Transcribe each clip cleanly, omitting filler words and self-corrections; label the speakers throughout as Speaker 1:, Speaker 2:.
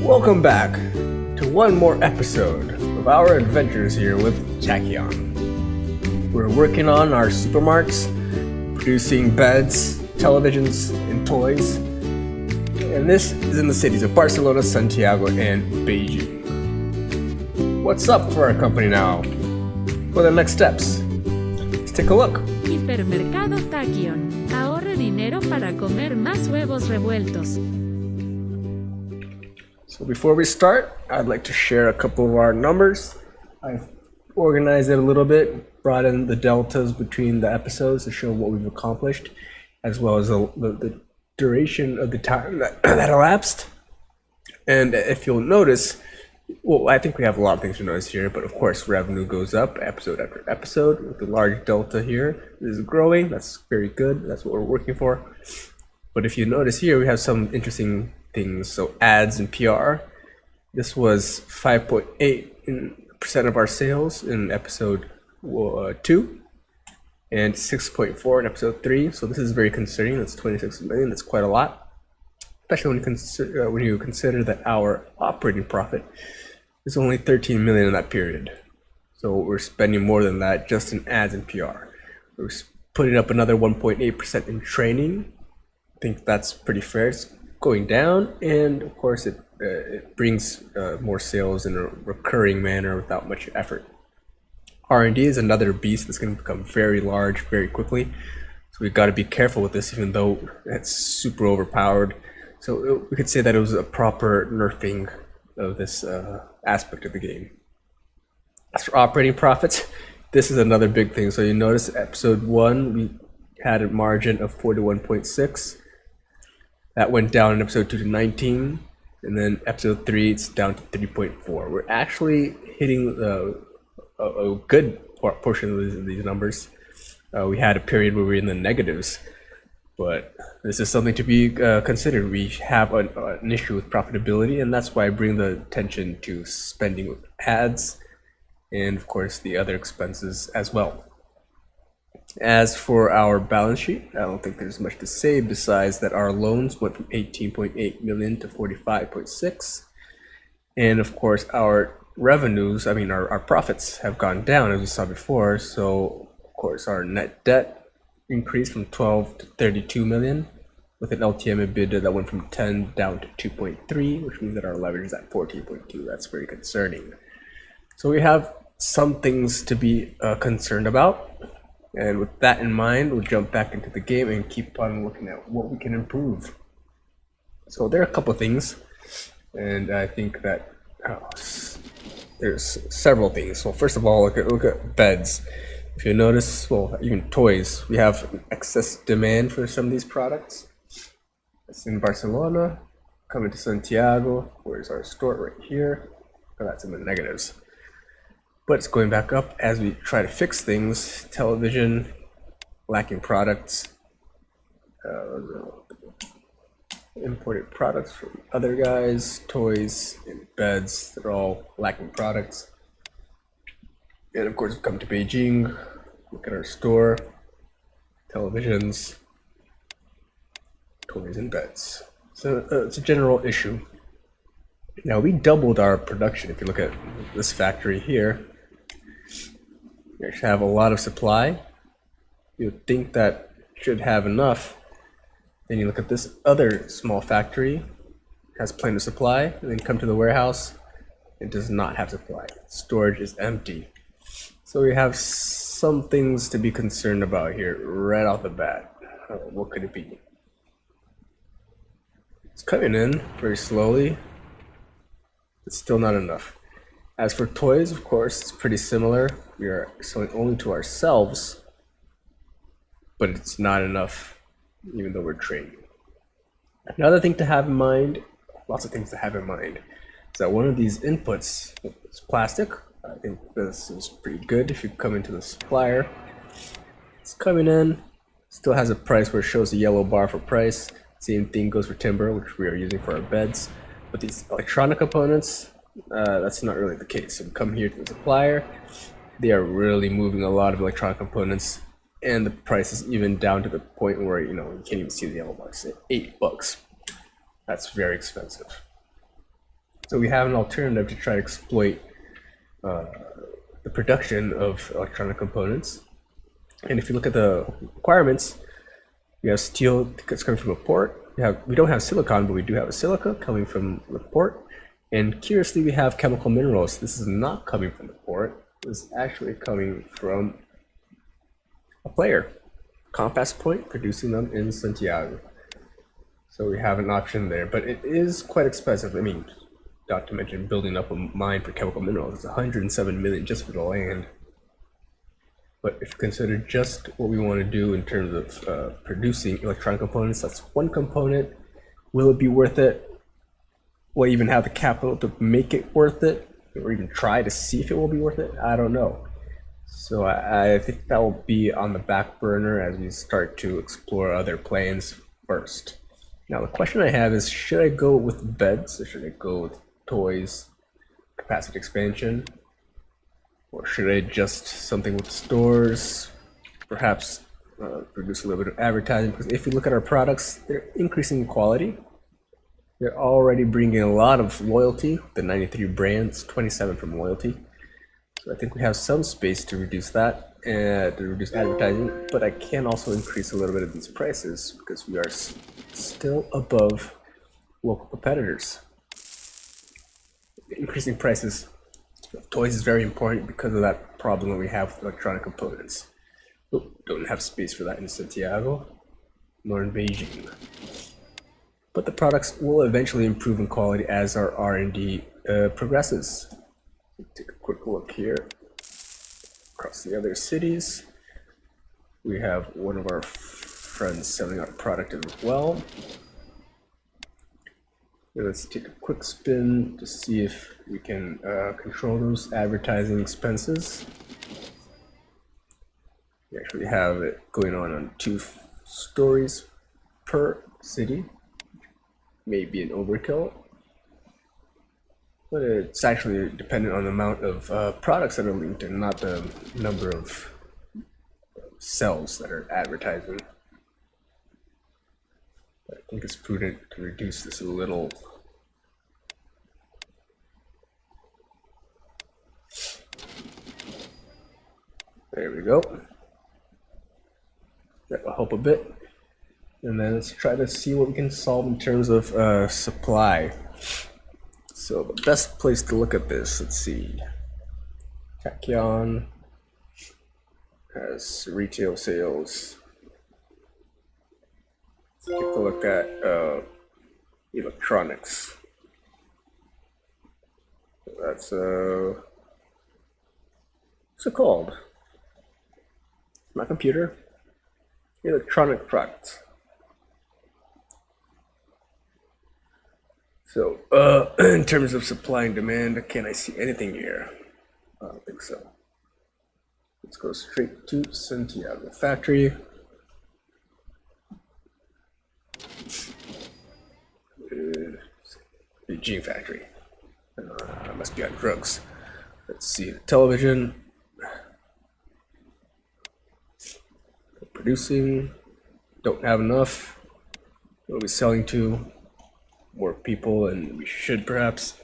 Speaker 1: Welcome back to one more episode of our adventures here with Tachyon. We're working on our supermarkets, producing beds, televisions, and toys. And this is in the cities of Barcelona, Santiago, and Beijing. What's up for our company now? What are the next steps? Let's take a look.
Speaker 2: Hipermercado Tachyon. Ahorre dinero para comer más huevos revueltos.
Speaker 1: So before we start, I'd like to share a couple of our numbers. I've organized it a little bit, brought in the deltas between the episodes to show what we've accomplished, as well as the duration of the time that elapsed. And if you'll notice, well, I think we have a lot of things to notice here, but of course revenue goes up episode after episode with the large delta here. This is growing, that's very good, that's what we're working for. But if you notice here, we have some interesting things. So ads and PR, this was 5.8% of our sales in episode 2 and 6.4 in episode 3. So this is very concerning. That's 26 million. That's quite a lot, especially when you consider that our operating profit is only 13 million in that period. So we're spending more than that just in ads and PR. We're putting up another 1.8% in training. I think that's pretty fair. It's going down, and of course it brings more sales in a recurring manner without much effort. R&D is another beast that's going to become very large very quickly, so we've got to be careful with this, even though it's super overpowered. So we could say that it was a proper nerfing of this aspect of the game. As for operating profits, this is another big thing. So you notice episode 1 we had a margin of 41.6. That went down in episode 2 to 19, and then episode 3 it's down to 3.4. We're actually hitting a good portion of these numbers. We had a period where we were in the negatives, but this is something to be considered. We have an issue with profitability, and that's why I bring the attention to spending with ads and of course the other expenses as well. As for our balance sheet, I don't think there's much to say besides that our loans went from 18.8 million to 45.6. And of course our revenues, our profits have gone down as we saw before. So of course our net debt increased from 12 to 32 million with an LTM EBITDA that went from 10 down to 2.3, which means that our leverage is at 14.2. That's very concerning. So we have some things to be concerned about. And with that in mind, we'll jump back into the game and keep on looking at what we can improve. So there are a couple of things, and I think that there's several things. So first of all, look at beds. If you notice, well, even toys, we have excess demand for some of these products. It's in Barcelona, coming to Santiago. Where's our store? Right here. Oh, that's in the negatives. But it's going back up as we try to fix things. Television, lacking products, imported products from other guys, toys and beds, they're all lacking products. And of course, we come to Beijing, look at our store, televisions, toys and beds. So it's a general issue. Now we doubled our production. If you look at this factory here, we actually have a lot of supply. You would think that should have enough. Then you look at this other small factory, it has plenty of supply, and then come to the warehouse, it does not have supply. Storage is empty. So we have some things to be concerned about here right off the bat. What could it be? It's coming in very slowly. It's still not enough. As for toys, of course, it's pretty similar. We are selling only to ourselves, but it's not enough, even though we're trading. Another thing to have in mind, lots of things to have in mind, is that one of these inputs is plastic. I think this is pretty good if you come into the supplier. It's coming in, still has a price where it shows a yellow bar for price. Same thing goes for timber, which we are using for our beds. But these electronic components, that's not really the case. So we come here to the supplier, they are really moving a lot of electronic components, and the price is even down to the point where you can't even see the yellow box. $8. That's very expensive. So we have an alternative to try to exploit the production of electronic components. And if you look at the requirements, we have steel that's coming from a port. We don't have silicon, but we do have a silica coming from the port. And curiously, we have chemical minerals. This is not coming from the port. This is actually coming from a player, Compass Point, producing them in Santiago. So we have an option there, but it is quite expensive. I mean, not to mention building up a mine for chemical minerals. It's 107 million just for the land. But if you consider just what we want to do in terms of producing electronic components, that's one component. Will it be worth it? Will I even have the capital to make it worth it? Or even try to see if it will be worth it? I don't know. So I think that will be on the back burner as we start to explore other planes first. Now the question I have is, should I go with beds or should I go with toys, capacity expansion? Or should I adjust something with stores, perhaps produce a little bit of advertising? Because if you look at our products, they're increasing in quality. They're already bringing a lot of loyalty. The 93 brands, 27 from loyalty. So I think we have some space to reduce that and to reduce advertising. But I can also increase a little bit of these prices because we are still above local competitors. Increasing prices toys is very important because of that problem that we have with electronic components. Don't have space for that in Santiago, nor in Beijing. But the products will eventually improve in quality as our R&D progresses. Take a quick look here. Across the other cities, we have one of our friends selling our product as well. Let's take a quick spin to see if we can control those advertising expenses. We actually have it going on 2 stories per city. Maybe an overkill, but it's actually dependent on the amount of products that are linked and not the number of cells that are advertising. I think it's prudent to reduce this a little. There we go. That will help a bit. And then let's try to see what we can solve in terms of supply. So the best place to look at this, let's see. Tachyon has retail sales. Let's take a look at electronics. That's what's it called? My computer. Electronic products. So, in terms of supply and demand, can I see anything here? I don't think so. Let's go straight to Santiago factory. Beijing factory. I must be on drugs. Let's see, television. Producing. Don't have enough. We'll be selling to more people, and we should perhaps.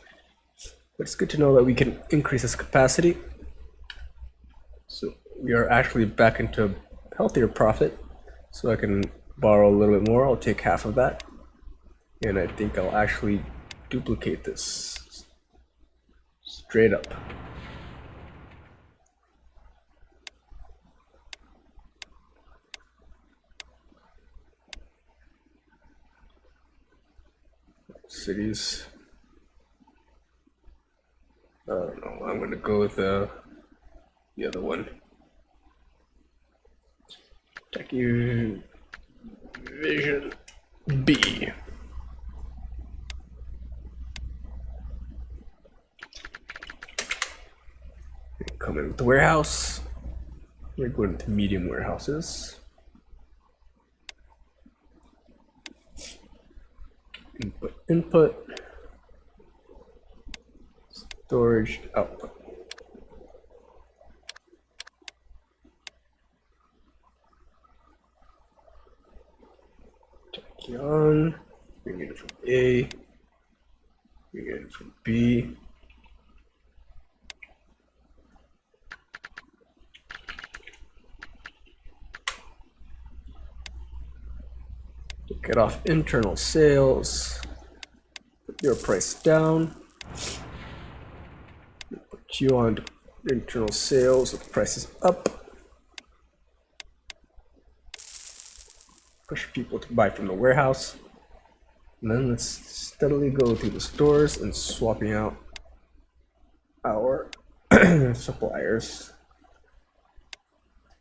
Speaker 1: But it's good to know that we can increase this capacity. So we are actually back into healthier profit. So I can borrow a little bit more. I'll take half of that. And I think I'll actually duplicate this straight up. Cities. I don't know. I'm going to go with the other one. Tachyon Vision B. Come in with the warehouse. We're going into medium warehouses. Input, storage, output. Tachyon, bring it from A, We get it from B. Get off internal sales. Put your price down. Put you on internal sales with prices up. Push people to buy from the warehouse. And then let's steadily go through the stores and swapping out our suppliers.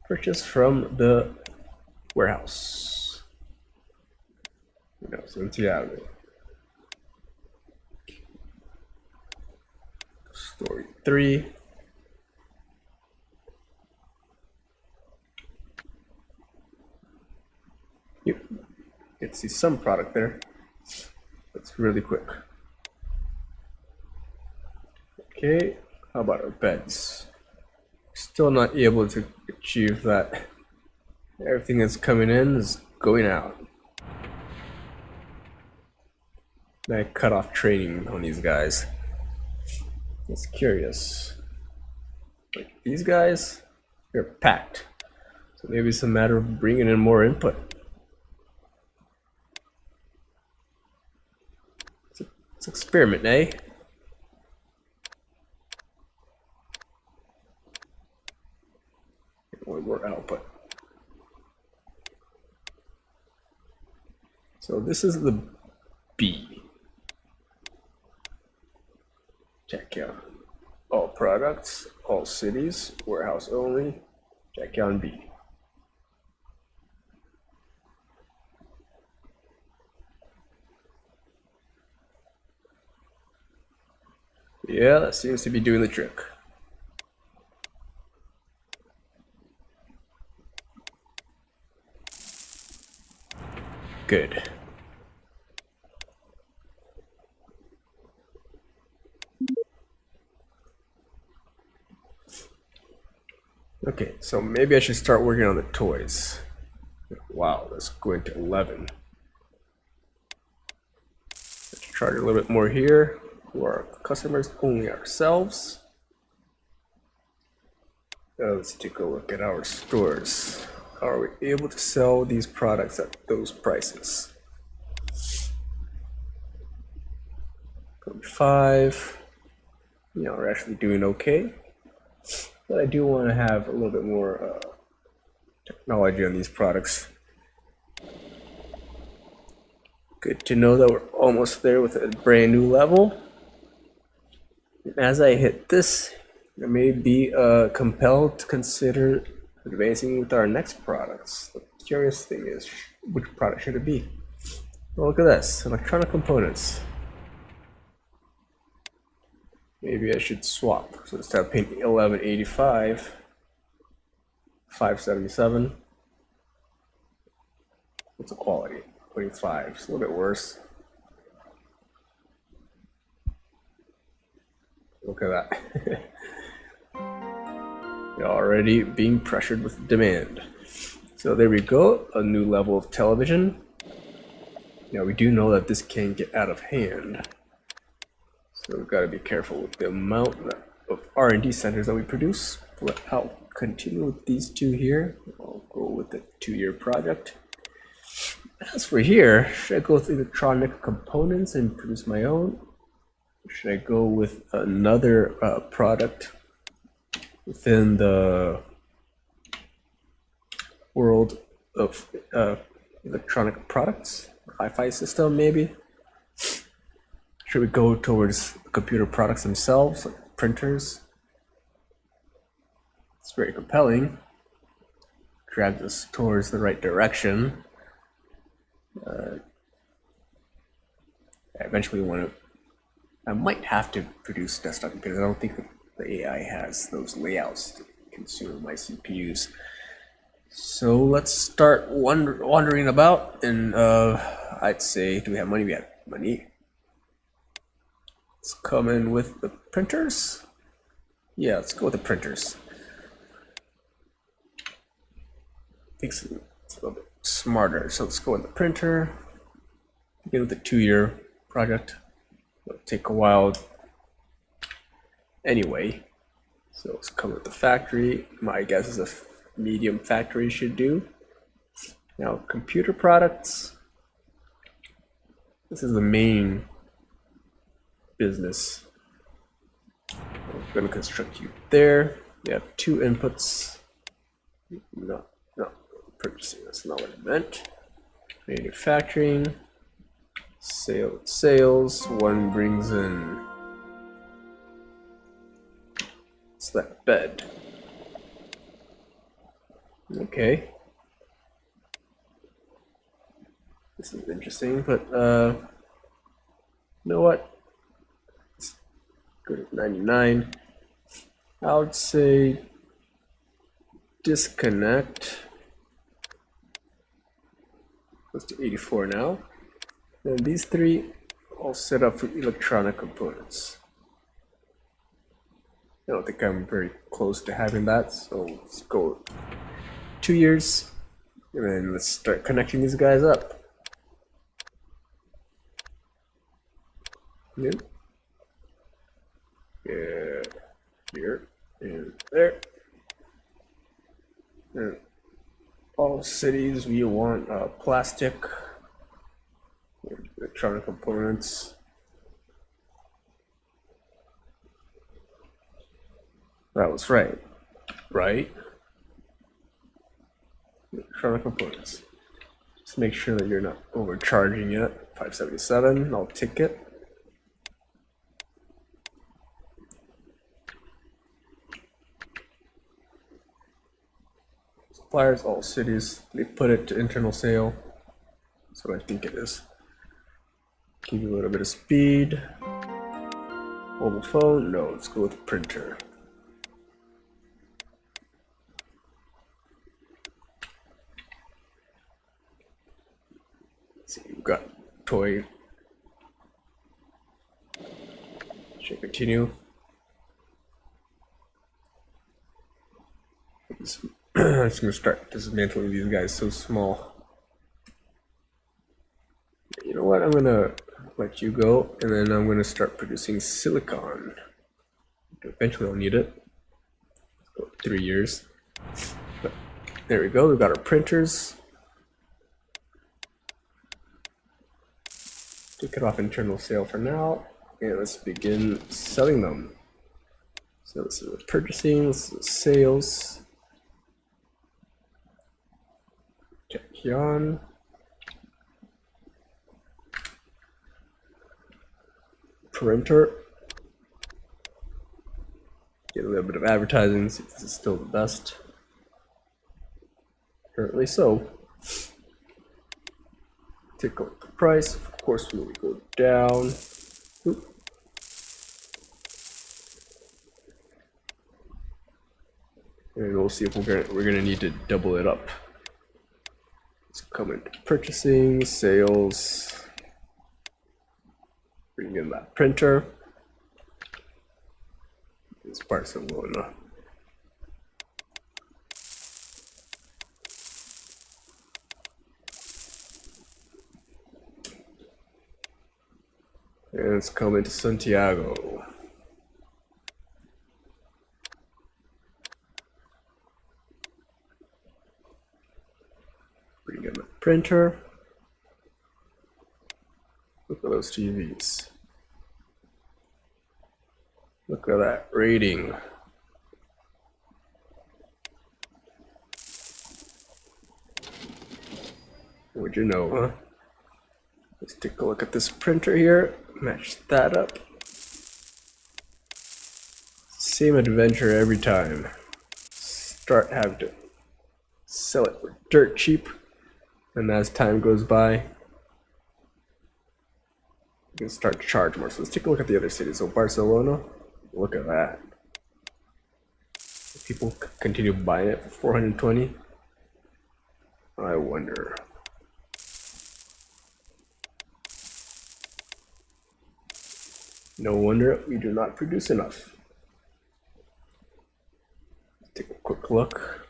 Speaker 1: Purchase from the warehouse. Since you have it. Story 3. Yep. You can see some product there. That's really quick. Okay, how about our beds? Still not able to achieve that. Everything that's coming in is going out. I cut off trading on these guys. It's curious. Like these guys, they're packed. So maybe it's a matter of bringing in more input. It's an experiment, eh? One more output. So this is the B. Tachyon. All products, all cities, warehouse only, Tachyon B. Yeah, that seems to be doing the trick. Good. Okay, so maybe I should start working on the toys. Wow, let's go into 11. Let's charge a little bit more here for our customers, only ourselves. Let's take a look at our stores. How are we able to sell these products at those prices? 5. We're actually doing okay. But I do want to have a little bit more technology on these products. Good to know that we're almost there with a brand new level. As I hit this, I may be compelled to consider advancing with our next products. The curious thing is, which product should it be? Well, look at this, electronic components. Maybe I should swap. So instead of paying 1185, 577. What's the quality? 25. It's a little bit worse. Look at that. You're already being pressured with demand. So there we go, a new level of television. Now we do know that this can get out of hand. So we've got to be careful with the amount of R&D centers that we produce. But I'll continue with these two here. I'll go with the 2-year project. As for here, should I go with electronic components and produce my own? Or should I go with another product within the world of electronic products? Hi-Fi system, maybe? Should we go towards computer products themselves, like printers? It's very compelling. Drag this towards the right direction. I eventually I might have to produce desktop computers. I don't think the AI has those layouts to consume my CPUs. So let's start wandering about, and I'd say, do we have money? We have money. Let's come in with the printers. Yeah, let's go with the printers. I think it's a little bit smarter. So let's go with the printer. Begin with the 2-year project. take a while anyway. So let's come with the factory. My guess is a medium factory should do. Now, computer products. This is the main business. I'm going to construct you there. We have 2 inputs. No, purchasing. That's not what I meant. Manufacturing. Sales. One brings in. What's that? Bed. Okay. This is interesting, but you know what? Let's go to 99. I would say disconnect. Goes to 84 now. And these 3 all set up for electronic components. I don't think I'm very close to having that, so let's go 2 years, and then let's start connecting these guys up. Yeah, here and there. And all cities we want plastic, electronic components. That was right. Electronic components. Just make sure that you're not overcharging it. 577, I'll tick it. Suppliers, all cities, they put it to internal sale. That's what I think it is. Give you a little bit of speed. Mobile phone, no, let's go with printer. Let's see, we've got toy. Should continue. I'm just gonna start dismantling these guys so small. You know what? I'm gonna let you go, and then I'm gonna start producing silicon. Eventually, I'll need it. Let's go 3 years. But there we go. We've got our printers. Take it off internal sale for now, and let's begin selling them. So this is purchasing. This is sales. Tachyon. Printer. Get a little bit of advertising, see if this is still the best. Currently so. Take a look at the price. Of course, when we go down. Oop. And we'll see if we're gonna need to double it up. Let's come into purchasing, sales. Bring in that printer. It's Barcelona. And let's come into Santiago. Bring in the printer. Look at those TVs. Look at that rating. What'd you know, huh? Let's take a look at this printer here. Match that up. Same adventure every time. Start having to sell it for dirt cheap. And as time goes by, you can start to charge more. So let's take a look at the other cities. So Barcelona, look at that. People continue buying it for 420. I wonder. No wonder we do not produce enough. Let's take a quick look.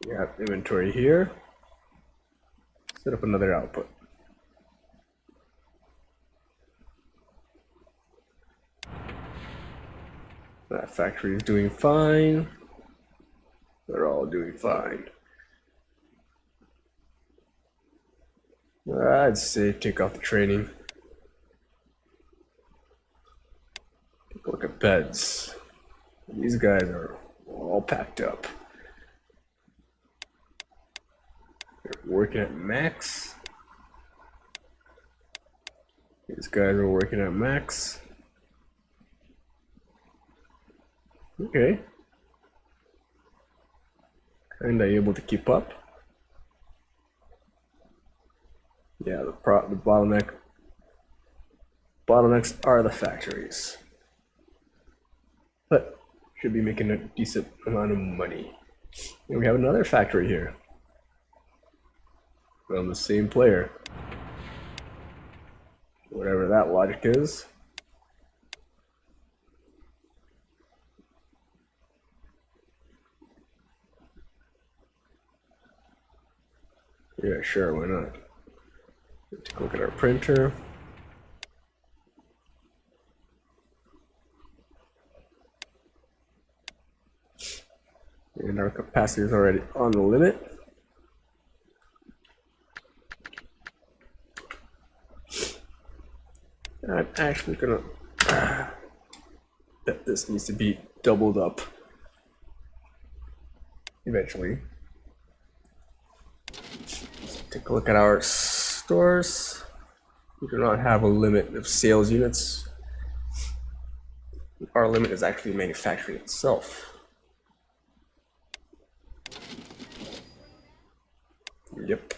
Speaker 1: We have inventory here. Set up another output. That factory is doing fine. They're all doing fine. I'd say take off the training. Take a look at beds. These guys are all packed up. They're working at max. These guys are working at max. Okay. Kinda able to keep up. Yeah, the bottlenecks are the factories. But should be making a decent amount of money. And we have another factory here. From the same player. Whatever that logic is. Yeah, sure, why not? Take a look at our printer. And our capacity is already on the limit. I'm actually gonna bet this needs to be doubled up eventually. Let's take a look at our stores. We do not have a limit of sales units. Our limit is actually manufacturing itself. Yep.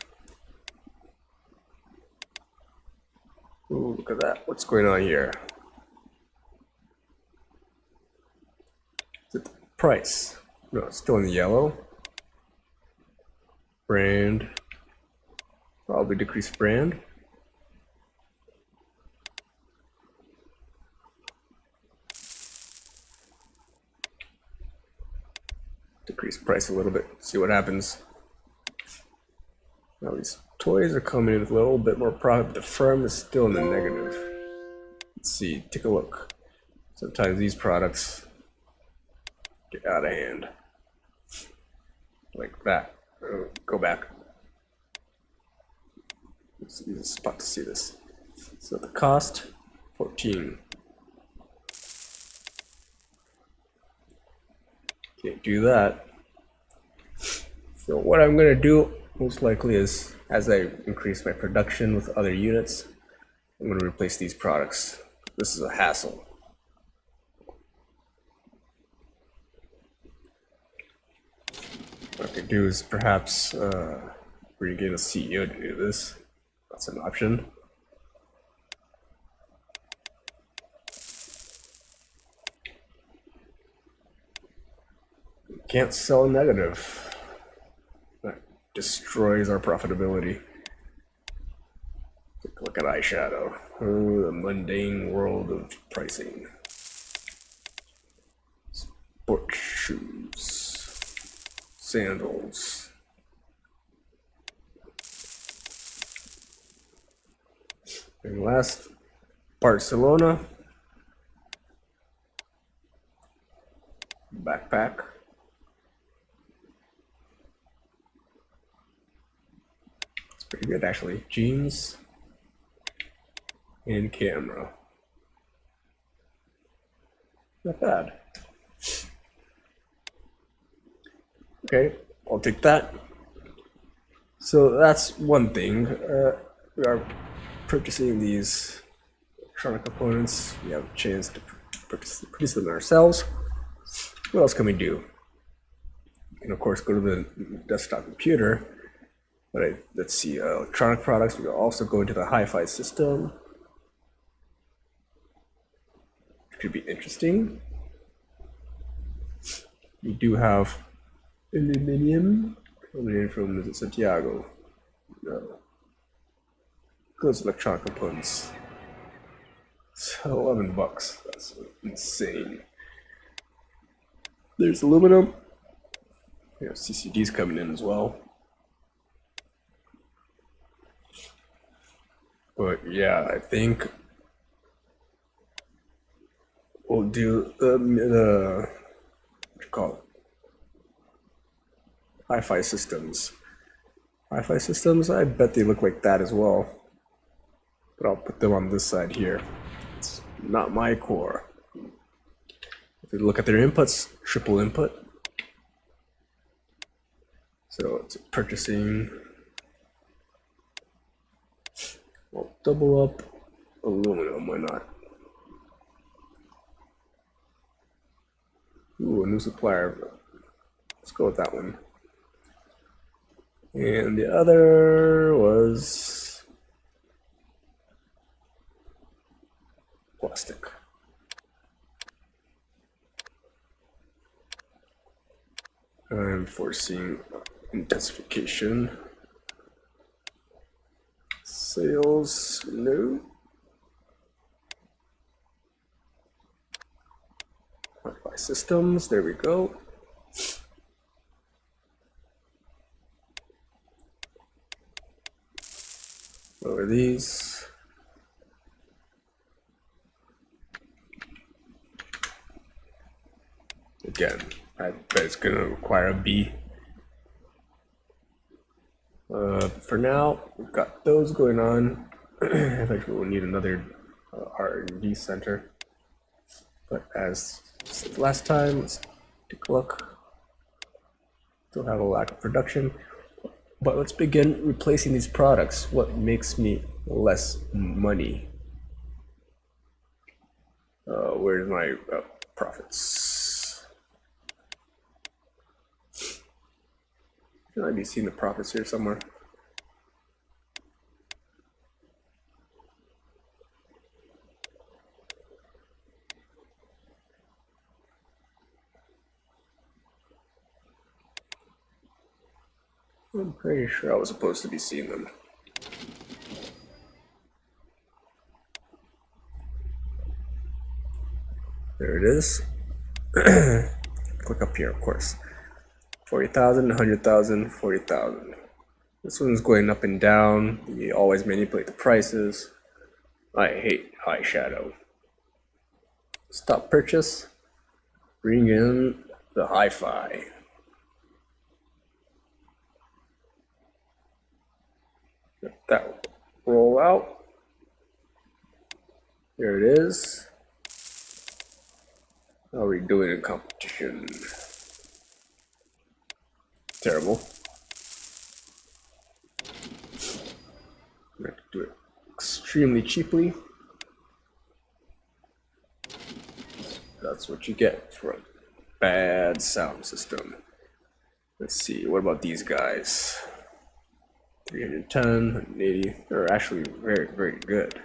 Speaker 1: Ooh, look at that. What's going on here? Is it the price? No, it's still in the yellow. Brand. Probably decrease brand. Decrease price a little bit. See what happens. Now these toys are coming in with a little bit more profit, but the firm is still in the negative. Let's see, take a look. Sometimes these products get out of hand. Like that. Go back. Let's use a spot to see this. So the cost, 14. Can't do that. So what I'm gonna do most likely is, as I increase my production with other units, I'm gonna replace these products. This is a hassle. What I could do is perhaps bring in a CEO to do this. That's an option. Can't sell negative. That destroys our profitability. Take a look at eyeshadow. Oh, the mundane world of pricing. Sport shoes. Sandals. And last, Barcelona. Backpack. It's pretty good actually. Jeans and camera. Not bad. Okay, I'll take that. So that's one thing. We are purchasing these electronic components. We have a chance to produce them ourselves. What else can we do? We can of course go to the desktop computer. But let's see, electronic products. We can also go into the hi-fi system. It could be interesting. We do have aluminum coming in from, is it Santiago? No. Those electronic components. It's $11. That's insane. There's aluminum. We have CCDs coming in as well. But yeah, I think we'll do the what you call it? Hi-fi systems. Hi-fi systems, I bet they look like that as well. But I'll put them on this side here. It's not my core. If you look at their inputs, triple input. So it's purchasing. We'll double up aluminum, why not? Ooh, a new supplier. Let's go with that one. And the other was plastic. I'm foreseeing intensification. Sales, no. Wi-Fi systems, there we go. Lower these. Again, I bet it's going to require a B. For now, we've got those going on. Eventually, we'll need another R&D center. But as last time, let's take a look. Still have a lack of production. But let's begin replacing these products. What makes me less money? Where's my profits? Should I be seeing the profits here somewhere? I'm pretty sure I was supposed to be seeing them. There it is. Click up here, of course. 40,000, 100,000, 40,000. This one's going up and down. You always manipulate the prices. I hate eyeshadow. Stop purchase. Bring in the hi-fi. Let that roll out. There it is. How are we doing in competition? Terrible. I'm going to do it extremely cheaply. That's what you get for a bad sound system. Let's see, what about these guys? 310, 180. They're actually very, very good.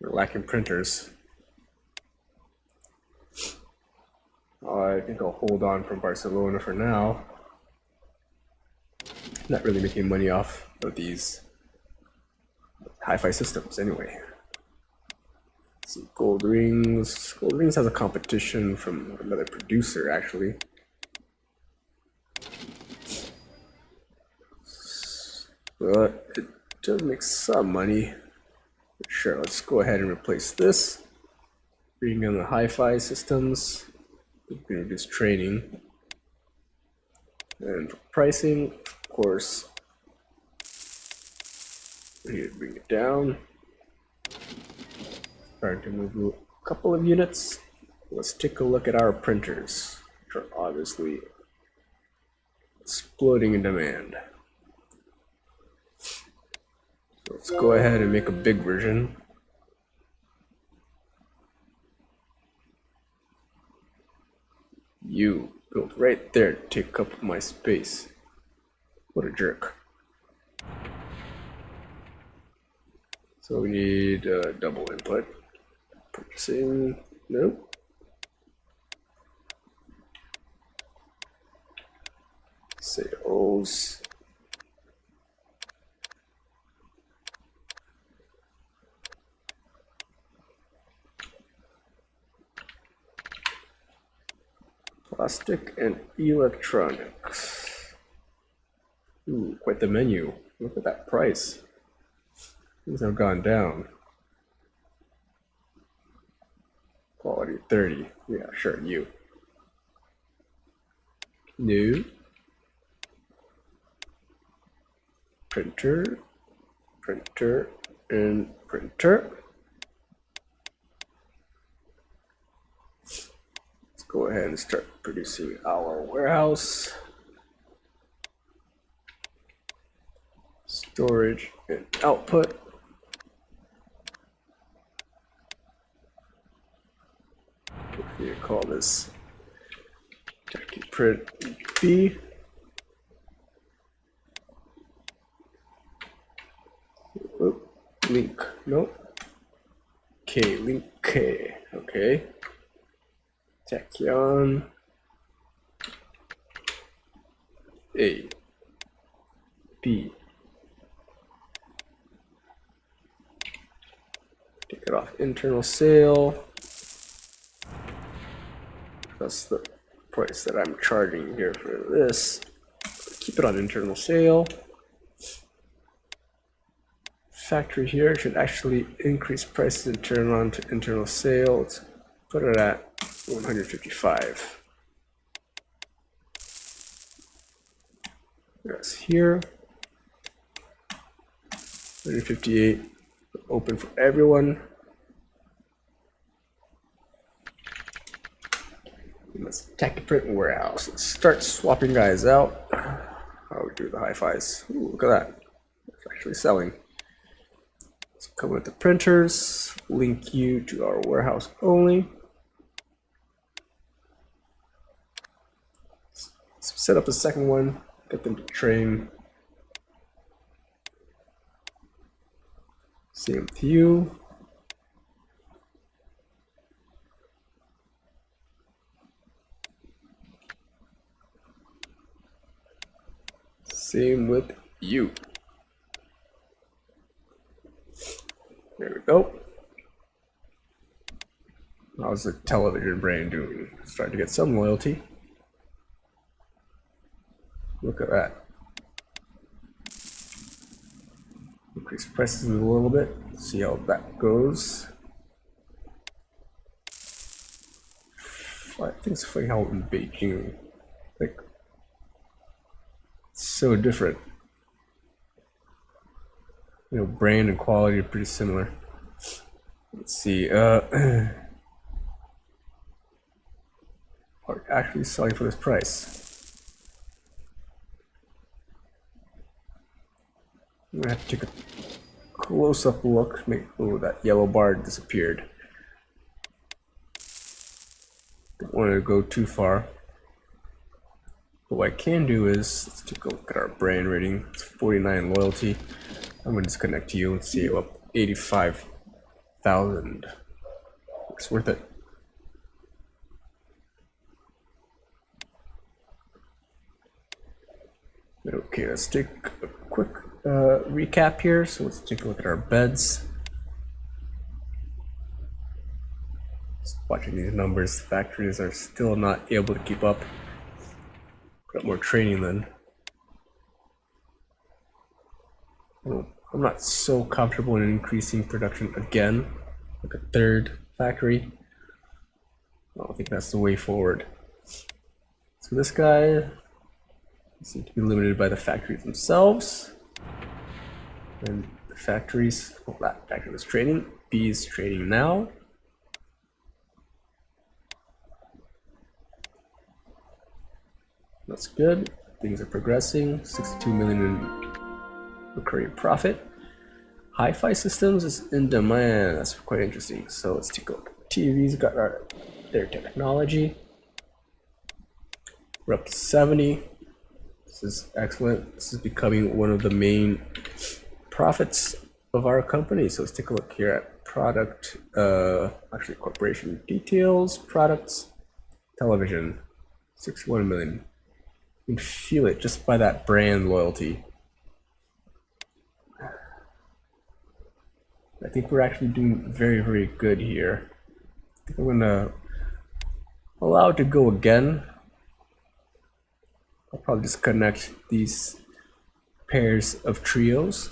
Speaker 1: We're lacking printers. I think I'll hold on from Barcelona for now. Not really making money off of these hi-fi systems anyway. Let's see, Gold Rings. Gold Rings has a competition from another producer actually. But it does make some money. Sure, let's go ahead and replace this. Bring in the hi-fi systems. We can reduce training. And for pricing, of course, we need to bring it down. Starting to move a couple of units. Let's take a look at our printers, which are obviously exploding in demand. So let's go ahead and make a big version. You built right there to take up my space. What a jerk. So we need double input. Purchasing, nope. Sales. Plastic and electronics. Ooh, quite the menu. Look at that price. Things have gone down. quality 30. Yeah, sure, new. New. Printer, printer, and printer. Let's go ahead and start producing our warehouse. Storage and output. What do you call this? Print B. Oop, link, nope. K, link K, okay. Tachyon A, B. Take it off internal sale. That's the price that I'm charging here for this. Keep it on internal sale. Factory here should actually increase prices and turn on to internal sale. Let's put it at 155. That's here. 158. Open for everyone. And let's tech print warehouse. Let's start swapping guys out. How we do the hi-fis? Ooh, look at that. It's actually selling. Let's come with the printers. Link you to our warehouse only. Let's set up a second one. Get them to train. Same with you. Same with you. There we go. How's the television brand doing? Starting to get some loyalty. Look at that. Increase prices a little bit. See how that goes. I think it's funny how in Beijing, like, it's so different. You know, brand and quality are pretty similar. Let's see. Are actually selling for this price. I'm gonna have to take a close-up look. Oh, that yellow bar disappeared. Don't want to go too far. But what I can do is, let's take a look at our brand rating. It's 49 loyalty. I'm going to disconnect you and see it up 85,000. It's worth it. Okay, let's take a quick recap here. So let's take a look at our beds. Just watching these numbers, factories are still not able to keep up. Got more training then. I'm not so comfortable in increasing production again, like a third factory. I don't think that's the way forward. So this guy seems to be limited by the factories themselves. And the factories, well, that factory was trading. B is trading now. That's good. Things are progressing. 62 million in recurring profit. Hi-Fi systems is in demand. That's quite interesting. So let's take a look. TV's got their technology. We're up to 70. This is excellent. This is becoming one of the main profits of our company. So let's take a look here at product, actually corporation details, products, television, 61 million. You can feel it just by that brand loyalty. I think we're actually doing very, very good here. I think I'm gonna allow it to go again. I'll probably disconnect these pairs of trios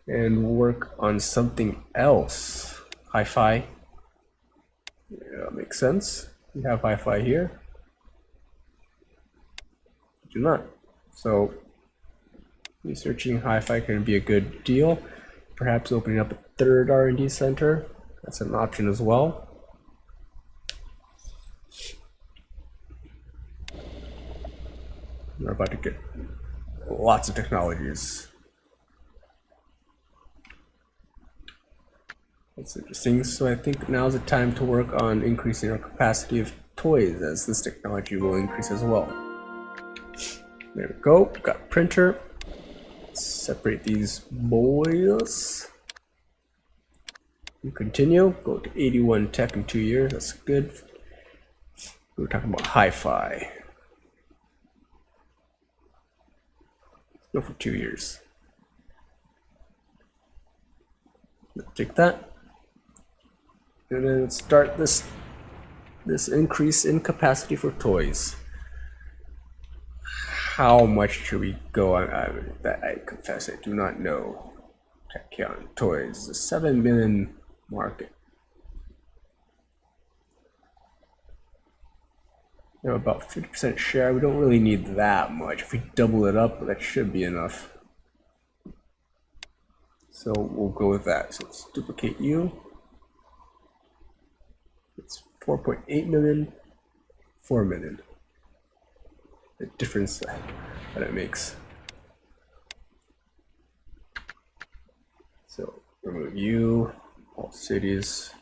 Speaker 1: and work on something else. Hi-Fi. Yeah, makes sense. You have hi-fi here. You do not. So researching hi-fi can be a good deal. Perhaps opening up a third R&D center. That's an option as well. We're about to get lots of technologies. That's interesting. So I think now's the time to work on increasing our capacity of toys, as this technology will increase as well. There we go. Got a printer. Let's separate these boys. We continue. Go to 81 tech in 2 years. That's good. We were talking about hi-fi. Let's go for 2 years. Let's take that. And then start this increase in capacity for toys. How much should we go on? I confess I do not know. Tachyon Toys, the 7 million market. You know, about 50% share. We don't really need that much. If we double it up, that should be enough. So we'll go with that. So let's duplicate you. It's 4.8 million, 4 million. The difference that it makes. So remove you, all cities,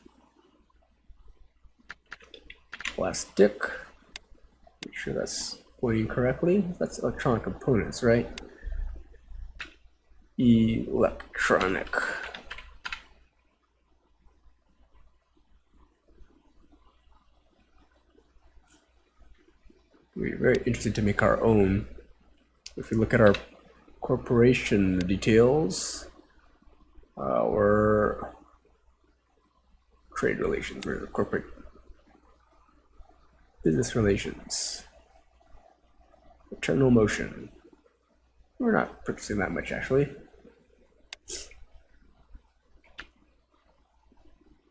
Speaker 1: plastic. Make sure that's pointing correctly. That's electronic components, right? Electronic. We're very interested to make our own. If we look at our corporation details, our trade relations, or corporate business relations, internal motion. We're not purchasing that much actually.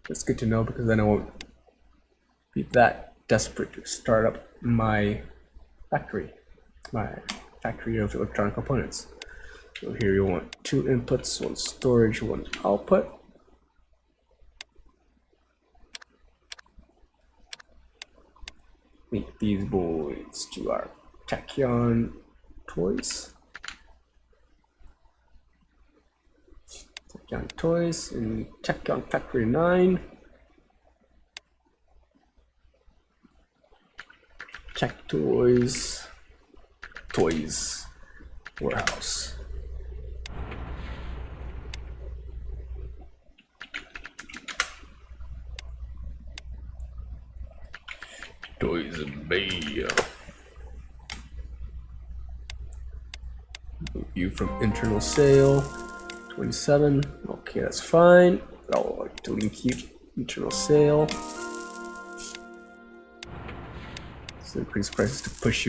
Speaker 1: That's good to know because then I won't be that desperate to start up my factory of electronic components. So here you want 2 inputs, 1 storage, 1 output. Link these boys to our Tachyon Toys. Tachyon Toys in Tachyon Factory 9. Tech Toys Warehouse. Toys Bay. View from internal sale 27. Okay, that's fine. I'll like to link you internal sale. So increase prices to push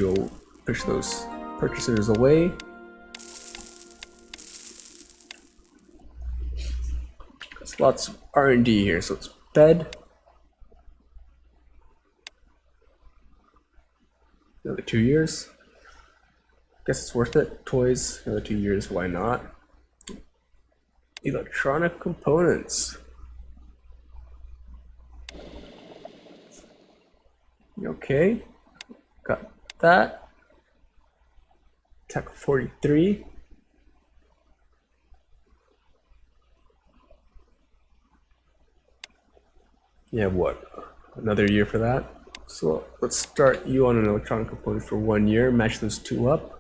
Speaker 1: those purchasers away. There's lots of R&D here, so it's bed. Another 2 years. Guess it's worth it. Toys, another 2 years, why not? Electronic components. Okay, got that. Tech 43. Yeah, what? Another year for that? So let's start you on an electronic component for 1 year, match those 2 up.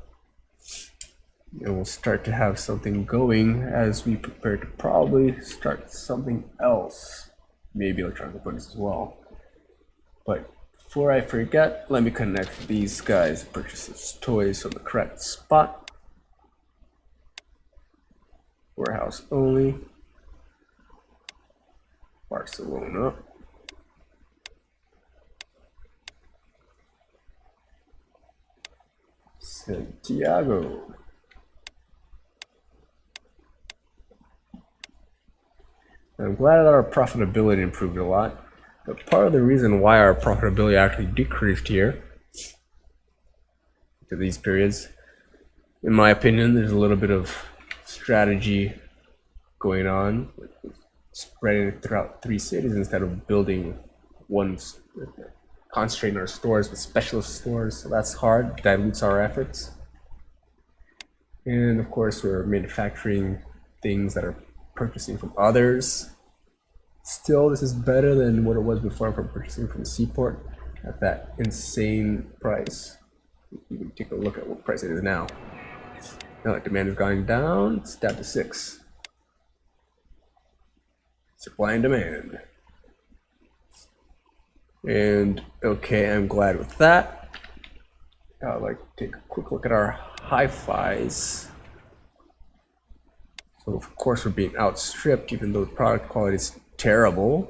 Speaker 1: And we'll start to have something going as we prepare to probably start something else. Maybe electronic components as well. But before I forget, let me connect these guys, purchases toys from the correct spot. Warehouse only. Barcelona. Santiago. I'm glad that our profitability improved a lot. But part of the reason why our profitability actually decreased here to these periods, in my opinion, there's a little bit of strategy going on, spreading it throughout 3 cities instead of building one, concentrating our stores with specialist stores. So that's hard, dilutes our efforts. And of course, we're manufacturing things that are purchasing from others. Still, this is better than what it was before from purchasing from the seaport at that insane price. You can take a look at what price it is now. Now that demand is going down, it's down to 6. Supply and demand. And okay, I'm glad with that. I'd like to take a quick look at our hi-fis. So of course we're being outstripped even though the product quality is terrible.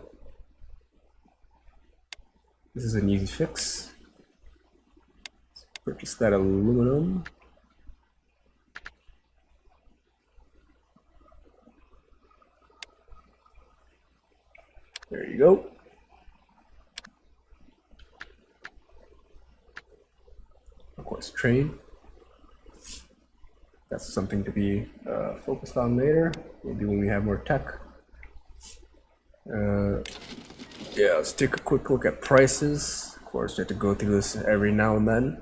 Speaker 1: This is an easy fix. Let's purchase that aluminum. There you go. Of course, train. That's something to be focused on later, maybe when we have more tech. Yeah, let's take a quick look at prices. Of course, we have to go through this every now and then.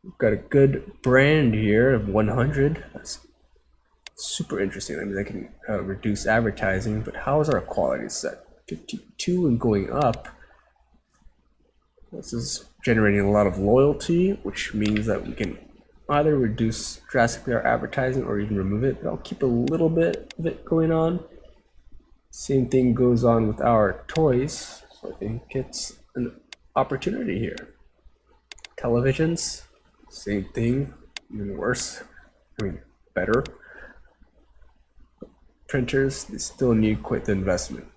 Speaker 1: We've got a good brand here of 100. That's super interesting. I mean, they can reduce advertising, but how is our quality set? 52 and going up. This is generating a lot of loyalty, which means that we can either reduce drastically our advertising or even remove it, but I'll keep a little bit of it going on. Same thing goes on with our toys, so I think it's an opportunity here. Televisions, same thing, even worse, I mean better. Printers, they still need quite the investment.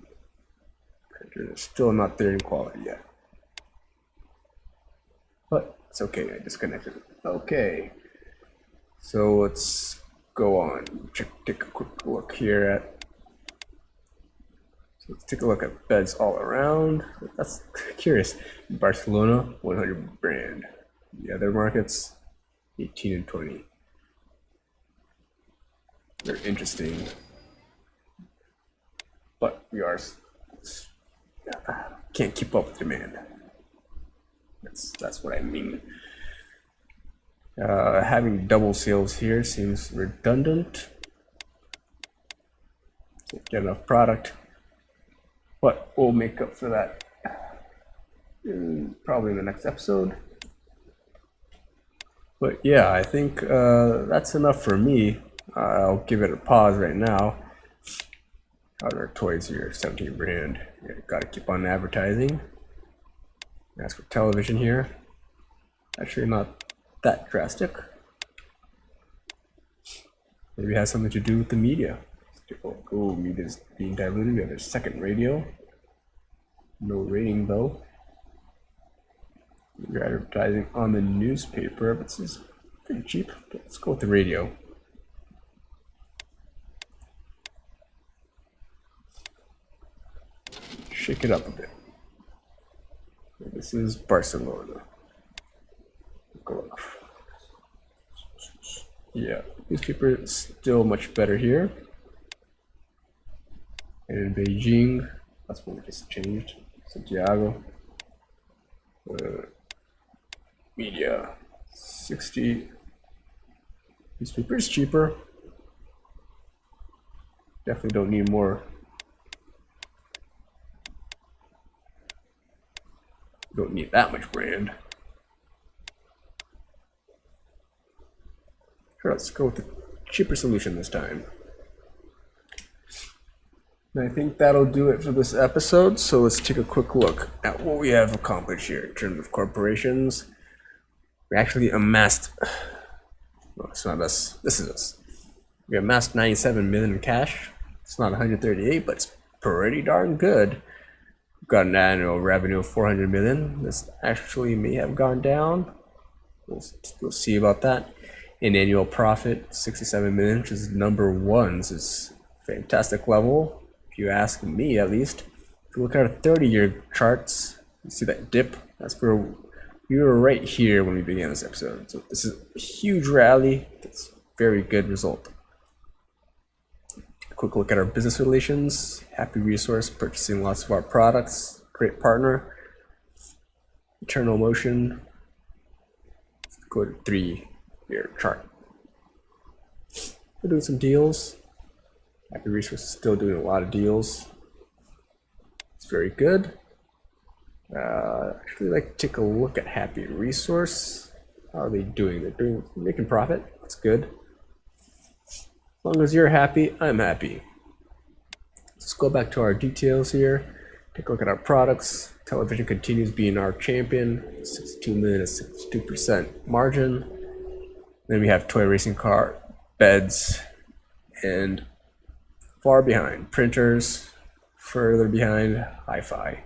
Speaker 1: Printers are still not there in quality yet. But it's okay, I disconnected it. Okay, so let's go on. Take a quick look here at. So let's take a look at beds all around. That's curious. Barcelona, 100 brand. The other markets, 18 and 20. They're interesting, but we are can't keep up with demand. That's what I mean. Having double sales here seems redundant. Can't get enough product, but we'll make up for that probably in the next episode. But yeah, I think that's enough for me. I'll give it a pause right now. Our toys here, 17 brand. Yeah, gotta keep on advertising. As for television here, actually not that drastic. Maybe it has something to do with the media. Oh, media is being diluted. We have a second radio. No rating though. You're advertising on the newspaper, but this is pretty cheap. Let's go with the radio. Shake it up a bit. This is Barcelona. Go off. Yeah, newspaper is still much better here. And in Beijing, that's what we just changed. Santiago. Media, 60. Newspaper is cheaper. Definitely don't need more. Don't need that much brand. Sure, let's go with the cheaper solution this time. And I think that'll do it for this episode. So let's take a quick look at what we have accomplished here in terms of corporations. We actually amassed, no, it's not us, this is us. We amassed 97 million in cash. It's not 138, but it's pretty darn good. We've got an annual revenue of 400 million. This actually may have gone down. We'll see about that. An annual profit, 67 million, which is number one. This is fantastic level, if you ask me at least. If you look at our 30-year charts, you see that dip. That's where we were right here when we began this episode. So this is a huge rally. That's a very good result. A quick look at our business relations. Happy resource, purchasing lots of our products. Great partner. Eternal motion. Let's go to 3-year chart. We're doing some deals. Happy resource is still doing a lot of deals. It's very good. Actually, like to take a look at Happy Resource. How are they doing? They're making profit. That's good. As long as you're happy, I'm happy. Let's go back to our details here. Take a look at our products. Television continues being our champion. 62 million at 62% margin. Then we have toy racing car, beds, and far behind printers. Further behind hi-fi.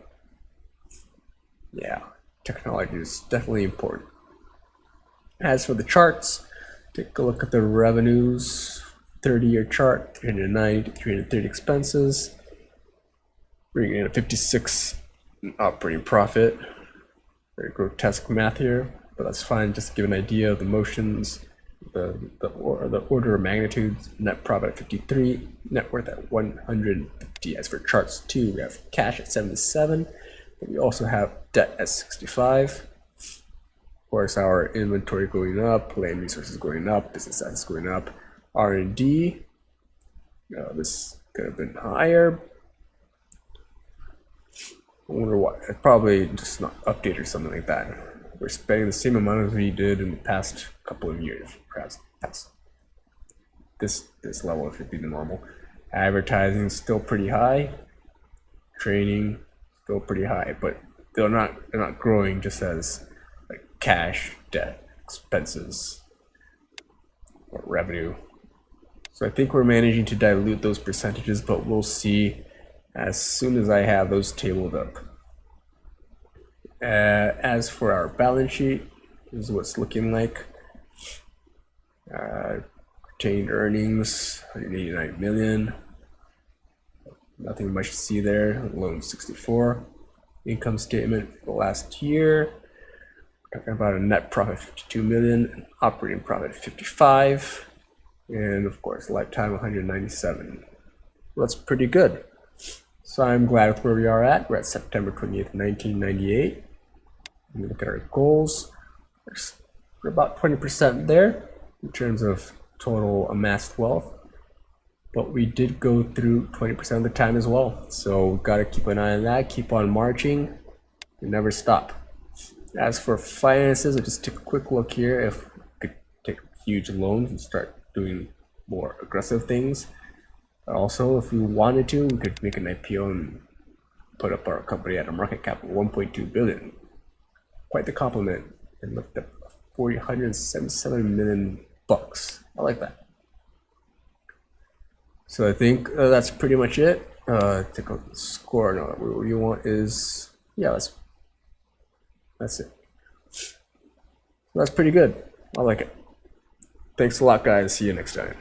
Speaker 1: Yeah, technology is definitely important. As for the charts, take a look at the revenues. 30-year chart, 390 to 330 expenses. Bringing in a 56 operating profit. Very grotesque math here, but that's fine. Just to give an idea of the motions, the order of magnitudes. Net profit at 53, net worth at 150. As for charts 2, we have cash at 77. But we also have debt at 65. Of course, our inventory going up, land resources going up, business assets going up. R&D, this could have been higher. I wonder why. It's probably just not updated or something like that. We're spending the same amount as we did in the past couple of years, perhaps past this level should be the normal. Advertising is still pretty high. Training still pretty high, but they're not growing just as like cash, debt, expenses, or revenue. So I think we're managing to dilute those percentages, but we'll see as soon as I have those tabled up. As for our balance sheet, this is what it's looking like. Retained earnings, 189 million. Nothing much to see there. Loan 64. Income statement for the last year. We're talking about a net profit 52 million, an operating profit 55, and of course lifetime 197. Well, that's pretty good. So I'm glad with where we are at. We're at September 28th, 1998. When we look at our goals, we're about 20% there in terms of total amassed wealth. But we did go through 20% of the time as well. So we've got to keep an eye on that, keep on marching, and never stop. As for finances, I'll just take a quick look here. If we could take huge loans and start doing more aggressive things. Also, if we wanted to, we could make an IPO and put up our company at a market cap of 1.2 billion. Quite the compliment. And looked at 477 million bucks. I like that. So I think that's pretty much it. Take a score. No, what you want is, yeah, that's it. So that's pretty good. I like it. Thanks a lot, guys. See you next time.